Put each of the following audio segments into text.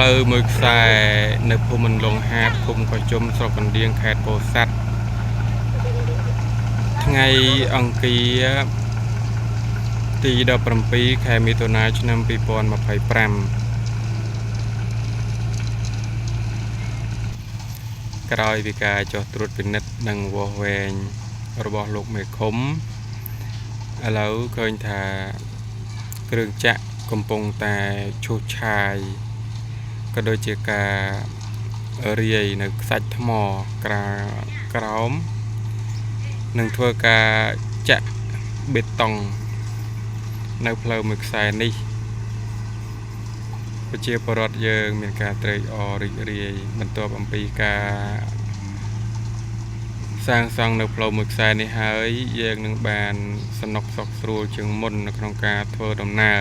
លើមួយខ្សែនៅភូមិលងហាតឃុំកោះជុំស្រុកកណ្ដៀងខេត្តពោធិ៍សាត់ថ្ងៃអង្គារទី17ខែមិថុនាឆ្នាំ2025ក្រោយពីការចុះត្រួតពិនិត្យនិងវាស់វែងរបស់លោកមេឃុំឥឡូវឃើញថាគ្រឿងចាក់កំពុងតែឈូសឆាយក៏ដូចជាការរាយនៅខ្សាច់ថ្មក្រោមនឹងធ្វើការចាក់បេតុងនៅផ្លូវមួយខ្សែនេះប្រជាពលរដ្ឋយើងមានការត្រេកអររីករាយបន្ទាប់អំពីការសាងសង់នៅផ្លូវមួយខ្សែនេះហើយយើងនឹងបានសំណុកសុខស្រួលជាងមុននៅក្នុងការធ្វើដំណើរ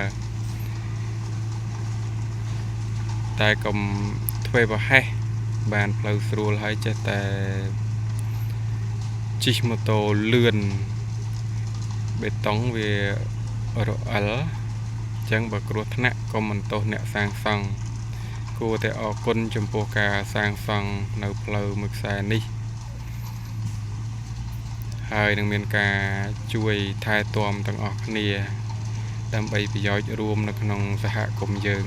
តែកុំធ្វើប្រហែសបានផ្លូវស្រួលហើយចេះតែជិះម៉ូតូលឿនបេតុងវារអិលចឹងបើគ្រោះថ្នាក់ក៏មិនទោសអ្នកសាងសង់គួរតែអរគុណចំពោះការសាងសង់នៅផ្លូវមួយខ្សែនេះហើយនឹងមានការជួយថែទាំទាំងអស់គ្នាដើម្បីប្រយោជន៍រួមនៅក្នុងសហគមន៍យើង